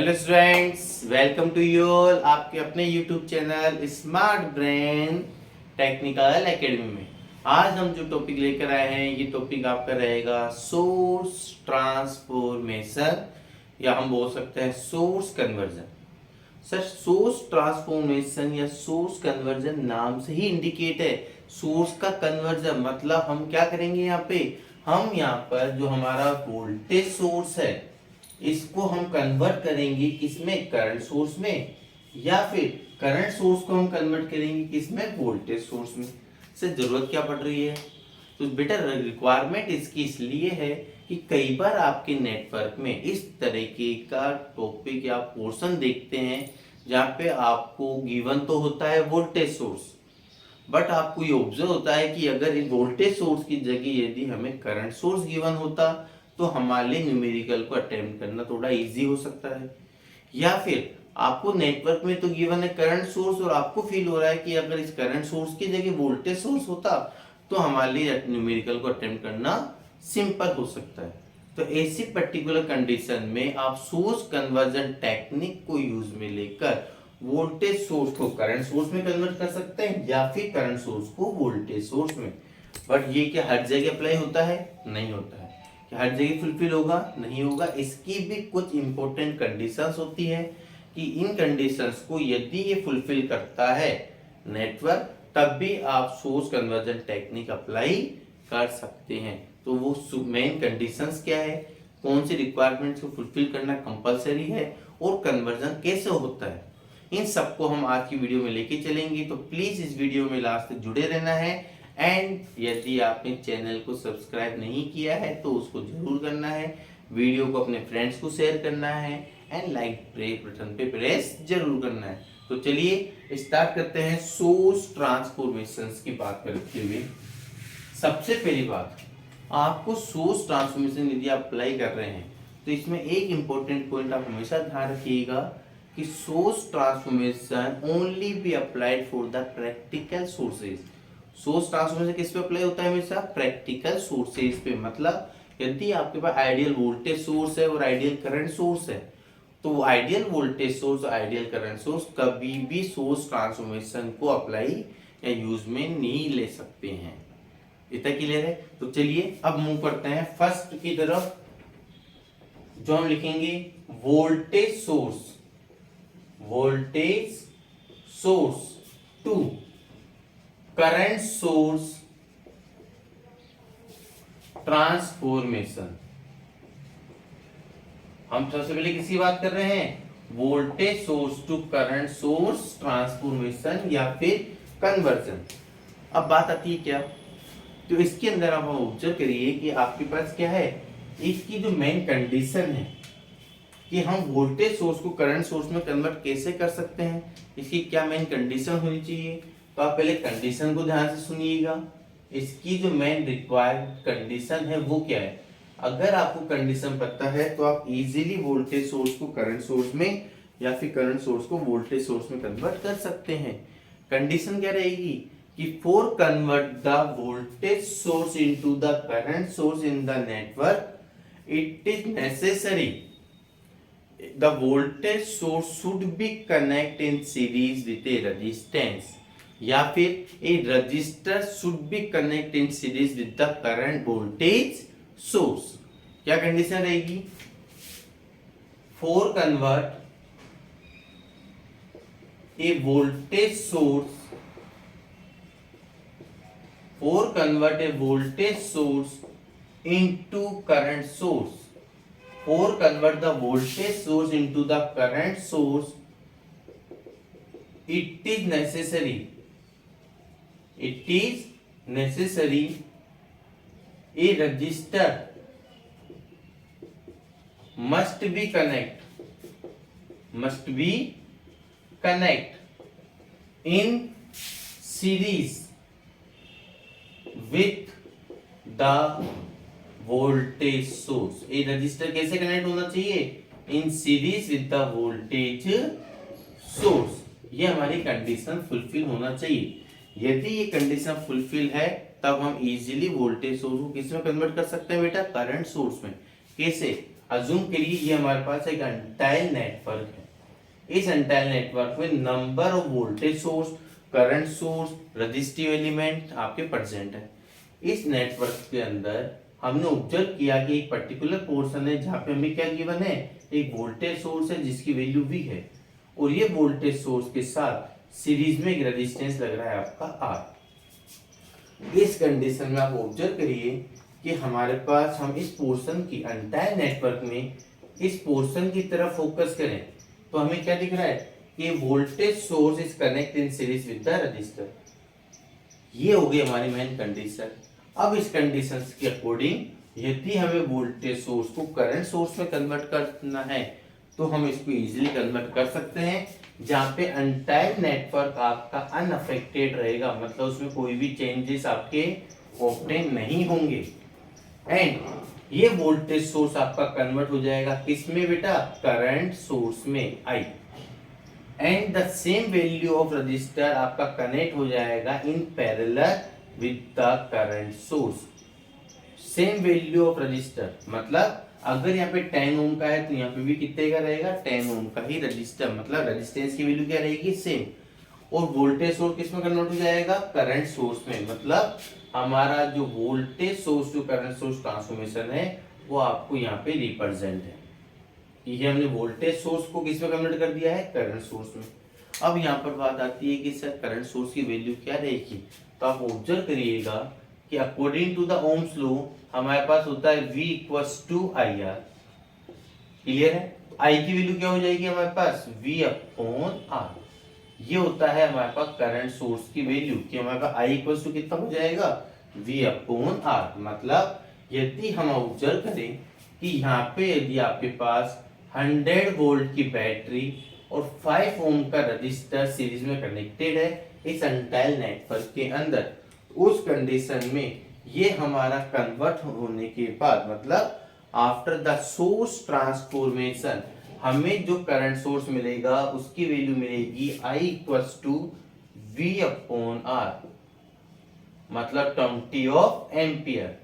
Hello students, welcome to you all आपके अपने YouTube channel smart brain technical academy में। आज हम जो टॉपिक लेकर आए हैं ये टॉपिक आपका रहेगा सोर्स ट्रांसफॉर्मेशन, या हम बोल सकते हैं source conversion. Sir, source transformation या सोर्स कन्वर्जन नाम से ही इंडिकेट है सोर्स का कन्वर्जन। मतलब हम क्या करेंगे यहाँ पे, हम यहाँ पर जो हमारा वोल्टेज सोर्स है इसको हम कन्वर्ट करेंगे किसमें, करंट सोर्स में, या फिर करंट सोर्स को हम कन्वर्ट करेंगे किसमें, वोल्टेज सोर्स में। से जरूरत क्या पड़ रही है, तो बेटा रिक्वायरमेंट इसकी इसलिए है कि कई बार आपके नेटवर्क में इस तरीके का टॉपिक या पोर्शन देखते हैं जहाँ पे आपको गिवन तो होता है वोल्टेज सोर्स, बट आपको ये ऑब्जर्व होता है कि अगर वोल्टेज सोर्स की जगह यदि हमें करंट सोर्स गिवन होता तो हमारे लिए न्यूमेरिकल को अटेम्प्ट करना थोड़ा इजी हो सकता है। या फिर आपको नेटवर्क में तो गिवन है करंट सोर्स और आपको फील हो रहा है कि अगर इस करंट सोर्स की जगह वोल्टेज सोर्स होता तो हमारे लिए न्यूमेरिकल को अटेम्प्ट करना सिंपल हो सकता है। तो ऐसी पर्टिकुलर कंडीशन में आप सोर्स कन्वर्जन टेक्निक को यूज में लेकर वोल्टेज सोर्स को करंट सोर्स में कन्वर्ट कर सकते हैं या फिर करंट सोर्स को वोल्टेज सोर्स में। बट ये क्या हर जगह अप्लाई होता है? नहीं होता है। क्या हर जगह फुलफिल होगा? नहीं होगा। इसकी भी कुछ इंपॉर्टेंट कंडीशंस होती है कि इन कंडीशंस को यदि ये फुलफिल करता है नेटवर्क, तब भी आप सोर्स कन्वर्जन टेक्निक अप्लाई कर सकते हैं। तो वो मेन कंडीशंस क्या है, कौन सी रिक्वायरमेंट्स को फुलफिल करना कंपलसरी है और कन्वर्जन कैसे होता है, इन सबको हम आज की वीडियो में लेके चलेंगे। तो प्लीज इस वीडियो में लास्ट तक जुड़े रहना है। एंड यदि आपने चैनल को सब्सक्राइब नहीं किया है तो उसको जरूर करना है, वीडियो को अपने फ्रेंड्स को शेयर करना है एंड लाइक बटन पे प्रेस जरूर करना है। तो चलिए स्टार्ट करते हैं सोर्स ट्रांसफॉर्मेशंस की बात करते हुए। सबसे पहली बात, आपको सोर्स ट्रांसफॉर्मेशन यदि आप अप्लाई कर रहे हैं तो इसमें एक इंपॉर्टेंट पॉइंट आप हमेशा ध्यान रखिएगा कि source transformation only be applied for the practical sources. Source transformation किस पे अप्लाई होता है? हमेशा प्रैक्टिकल सोर्सेज पे। मतलब यदि आपके पास आइडियल वोल्टेज सोर्स है और आइडियल करंट सोर्स है तो आइडियल वोल्टेज सोर्स और आइडियल करंट सोर्स कभी भी सोर्स ट्रांसफॉर्मेशन को अप्लाई या यूज में नहीं ले सकते हैं। इतना क्लियर है? तो चलिए अब मूव करते हैं फर्स्ट की तरफ, जो हम लिखेंगे voltage source, voltage source to current source transformation. हम सबसे पहले किसकी बात कर रहे हैं? Voltage source to current source transformation या फिर कन्वर्जन। अब बात आती है क्या, तो इसके अंदर आप ऑब्जर्व करिए कि आपके पास क्या है, इसकी जो मेन कंडीशन है कि हम वोल्टेज सोर्स को करंट सोर्स में कन्वर्ट कैसे कर सकते हैं, इसकी क्या मेन कंडीशन होनी चाहिए। तो आप पहले कंडीशन को ध्यान से सुनिएगा। इसकी जो मेन रिक्वायर्ड कंडीशन है वो क्या है, अगर आपको कंडीशन पता है तो आप इजीली वोल्टेज सोर्स को करंट सोर्स में या फिर करंट सोर्स को वोल्टेज सोर्स में कन्वर्ट कर सकते हैं। कंडीशन क्या रहेगी कि for convert the voltage source into the current source in the network it is necessary the voltage source should be connect in series with a resistance, या फिर a resistor should be connect in series with the current voltage source. क्या condition रहेगी? For convert A voltage source, for convert A voltage source into current source, for convert the voltage source into the current source it is necessary a resistor must be connect in series with the voltage source। a resistor कैसे connect होना चाहिए? in series with the voltage source। ये हमारी condition fulfil होना चाहिए। यदि ये condition fulfil है तब हम इजीली वोल्टेज सोर्स को किस में कन्वर्ट कर सकते हैं बेटा? करंट सोर्स में। कैसे? अज्यूम करिए ये हमारे पास एक अनटाइल नेटवर्क है। इस अनटाइल नेटवर्क में number of voltage source, current source, resistive element आपके प्रेजेंट है। इस नेटवर्क के अंदर हमने ऑब्जर्व किया कि एक पर्टिकुलर पोर्शन है जहाँ पे हमें क्या गिवन है, एक वोल्टेज सोर्स है जिसकी वैल्यू V है, और ये वोल्टेज सोर्स के साथ सीरीज में एक रेजिस्टेंस लग रहा है आपका R। इस कंडीशन में आप ऑब्जर्व करिए कि हमारे पास, हम इस पोर्शन की एंटायर नेटवर्क में इस पोर्शन की तरफ फोकस करें तो हमें क्या दिख रहा है कि voltage source is connect in series with the register. ये हो गई हमारी मेन कंडीशन। अब इस कंडीशन के अकॉर्डिंग यदि हमें वोल्टेज सोर्स को करंट सोर्स में कन्वर्ट करना है तो हम इसको इजीली कन्वर्ट कर सकते हैं, जहाँ पे एंटायर नेटवर्क आपका अनअफेक्टेड रहेगा, मतलब उसमें कोई भी चेंजेस आपके ऑब्टेन नहीं होंगे। एंड ये वोल्टेज सोर्स आपका कन्वर्ट हो जाएगा किस में बेटा, करंट सोर्स में I। And the same value of register आपका कनेक्ट हो जाएगा in parallel with the current source. Same value of register मतलब अगर यहाँ पे 10 ओम का है तो यहाँ पे भी कितने का रहेगा, 10 ओम का ही रजिस्टर, मतलब रेजिस्टेंस की वैल्यू क्या रहेगी, सेम। और वोल्टेज सोर्स किस में कन्वर्ट हो जाएगा, करंट सोर्स में, मतलब हमारा जो voltage source to current source transformation है वो आपको यहाँ पे रिप्रेजेंट है। ये हमने वोल्टेज सोर्स को किस में कन्वर्ट कर दिया है, करंट सोर्स में। अब यहाँ पर बात आती है कि सर करंट सोर्स की वैल्यू क्या रहेगी, तो आप ऑब्जर्व करिएगा कि according to the Ohm's law हमारे पास होता है V equals to IR। Clear है, I की वैल्यू क्या हो जाएगी हमारे पास, V अपॉन R। ये होता है हमारे पास करंट सोर्स की वैल्यू कि हमारे पास I इक्वल्स टू कितना हो जाएगा, V अपॉन R। मतलब यदि हम ऑब्जर्व करें कि यहाँ पे यदि आपके पास 100 वोल्ट की बैटरी और 5 ओम का रजिस्टर सीरीज में कनेक्टेड है इस एंटायर नेटवर्क के अंदर, उस कंडीशन में ये हमारा कन्वर्ट होने के बाद, मतलब आफ्टर द सोर्स ट्रांसफॉर्मेशन हमें जो करंट सोर्स मिलेगा उसकी वैल्यू मिलेगी I equals to V upon R, मतलब 20 ऑफ एम्पियर।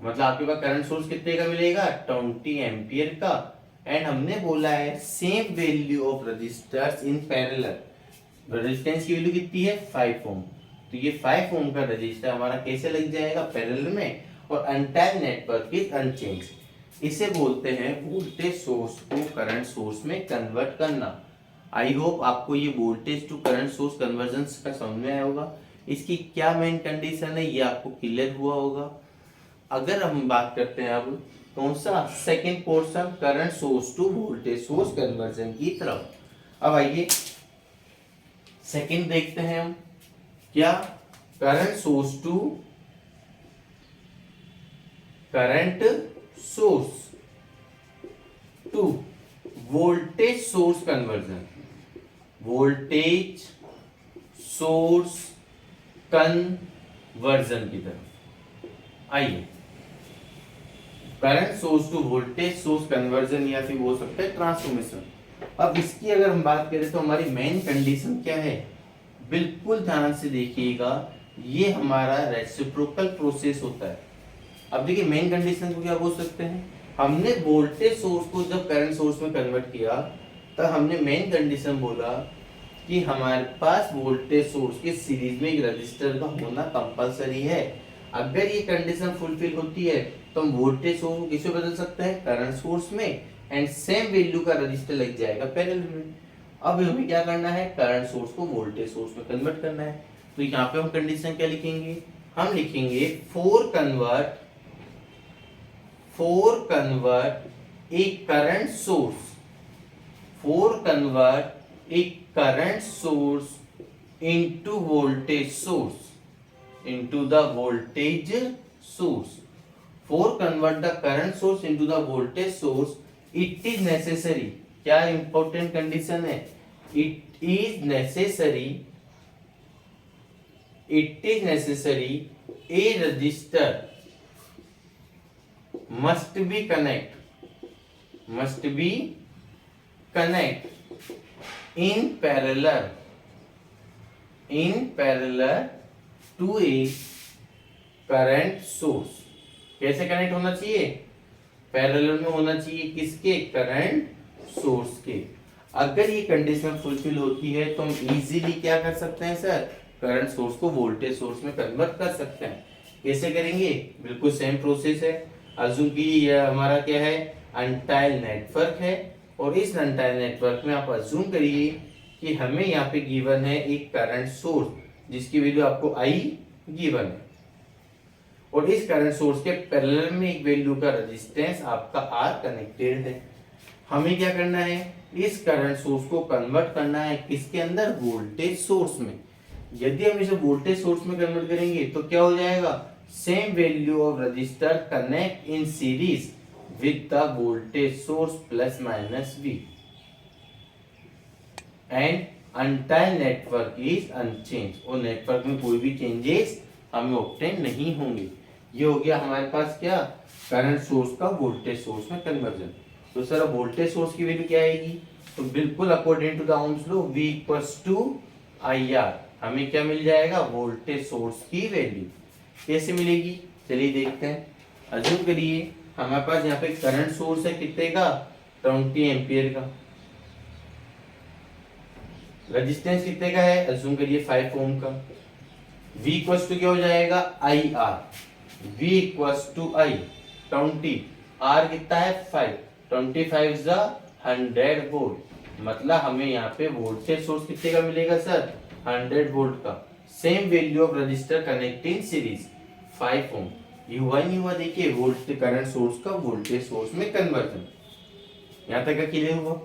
मतलब आपके पास करंट सोर्स कितने का मिलेगा, 20 एम्पियर का। एंड हमने बोला है same value of resistors in parallel, resistance की वैल्यू कितनी है, 5 ओम। तो ये 5 ओम का रजिस्टर हमारा कैसे लग जाएगा, पैरेलल में, और एंटायर नेटवर्क इज अनचेंज। इसे बोलते हैं वोल्टेज सोर्स को करंट सोर्स में कन्वर्ट करना। आई होप आपको ये voltage to current source conversion का समझ में आया होगा। इसकी क्या मेन कंडीशन है ये आपको क्लियर हुआ होगा। अगर हम बात करते हैं अब कौन सा, second portion, current source to voltage source conversion की तरफ। अब आइए सेकेंड देखते हैं हम, क्या, current source to current source to voltage source conversion, voltage source conversion की तरफ आइए। Current source to voltage source conversion या फिर बोल सकते हैं ट्रांसफॉर्मेशन। अब इसकी अगर हम बात करें तो हमारी मेन कंडीशन क्या है, बिल्कुल ध्यान से देखिएगा, ये हमारा रेसिप्रोकल प्रोसेस होता है। अब देखिए मेन कंडीशन को क्या बोल सकते हैं, हमने वोल्टेज सोर्स को जब करंट सोर्स में कन्वर्ट किया तब हमने मेन कंडीशन बोला कि हमारे पास वोल्टेज सोर्स के सीरीज में एक रजिस्टर का होना कंपलसरी है। अगर ये कंडीशन फुलफिल होती है तो हम वोल्टेज सोर्स को किससे बदल सकते हैं, करंट सोर्स में, एंड सेम वैल्यू का रजिस्टर लग जाएगा पैरेलल में। अब हमें क्या करना है, करंट सोर्स को वोल्टेज सोर्स में कन्वर्ट करना है। तो यहाँ पे हम कंडीशन क्या लिखेंगे, हम लिखेंगे four convert A current source, four convert A current source into voltage source, into the voltage source. For convert the current source into the voltage source, it is necessary, क्या important condition है, it is necessary a resistor must be connect in parallel to a current source. कैसे connect होना चाहिए, parallel में होना चाहिए किसके, current source के। अगर ये कंडीशन फुलफिल होती है तो हम इजीली क्या कर सकते हैं सर, करंट सोर्स को वोल्टेज सोर्स में कन्वर्ट कर सकते हैं। कैसे करेंगे, बिल्कुल सेम प्रोसेस है। अज्यूम कि यह हमारा क्या है, अनटाइल नेटवर्क है, और इस अनटाइल नेटवर्क में आप अज्यूम करिए कि हमें यहाँ पे गिवन है एक करंट सोर्स जिसकी वैल्यू आपको आई गिवन है, और इस करंट सोर्स के पैरेलल में एक वैल्यू का रेजिस्टेंस आपका आर कनेक्टेड है। हमें क्या करना है, इस करंट सोर्स को कन्वर्ट करना है किसके अंदर, वोल्टेज सोर्स में। यदि हम इसे वोल्टेज सोर्स में कन्वर्ट करेंगे तो क्या हो जाएगा, same value of resistor connect in series with the voltage source plus minus V and until network is unchange, और नेटवर्क में कोई भी चेंजेस हमें ऑब्टेन नहीं होंगे। ये हो गया हमारे पास क्या, करंट सोर्स का वोल्टेज सोर्स में कन्वर्जन। तो सर वोल्टेज सोर्स की वैल्यू क्या आएगी, तो बिल्कुल according to the Ohm's law V equals to IR, हमें क्या मिल जाएगा, वोल्टेज सोर्स की वैल्यू। कैसे मिलेगी, चलिए देखते हैं। अज्यूम करिए हमारे पास यहाँ पे करंट सोर्स है कितने का, 20 एम्पियर का। रेजिस्टेंस कितने का है, अज्यूम करिए 5 ओम का। V इक्वल्स टू क्या हो जाएगा, IR, V equals to I 20, R कितना है 5, 25 ज़ा 100 वोल्ट, मतलब हमें यहाँ पे वोल्टेज सोर्स कितने का मिलेगा सर, 100 वोल्ट का। Same value of register connecting series 5 ओम। ये हुआ नहीं हुआ, देखिए वोल्ट करंट सोर्स का वोल्टेज सोर्स में कन्वर्जन। यहाँ तक का क्लियर हुआ।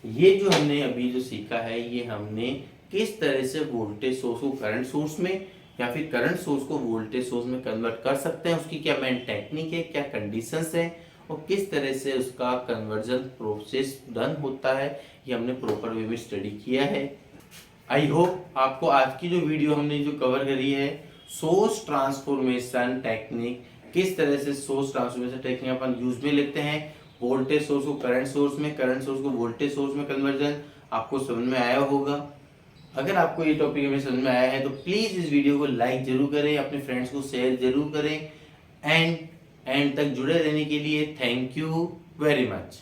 ये जो हमने अभी जो सीखा है, ये हमने किस तरह से वोल्टेज सोर्स को करंट सोर्स में या फिर करंट सोर्स को वोल्टेज सोर्स में कन्वर्ट कर सकते हैं, उसकी क्या मेन टेक्निक है, क्या कंडीशंस है, और किस तरह से उसका कन्वर्जन प्रोसेस डन होता है, ये हमने प्रॉपर वे में स्टडी किया है। आई होप आपको आज की जो वीडियो हमने जो कवर करी है, सोर्स ट्रांसफॉर्मेशन टेक्निक, किस तरह से सोर्स ट्रांसफॉर्मेशन टेक्निक अपन यूज में लेते हैं, वोल्टेज सोर्स को करंट सोर्स में, करंट सोर्स को वोल्टेज सोर्स में कन्वर्जन, आपको समझ में आया होगा। अगर आपको ये टॉपिक हमें समझ में आया है तो प्लीज इस वीडियो को लाइक जरूर करें, अपने फ्रेंड्स को शेयर जरूर करें, एंड तक जुड़े रहने के लिए थैंक यू वेरी मच।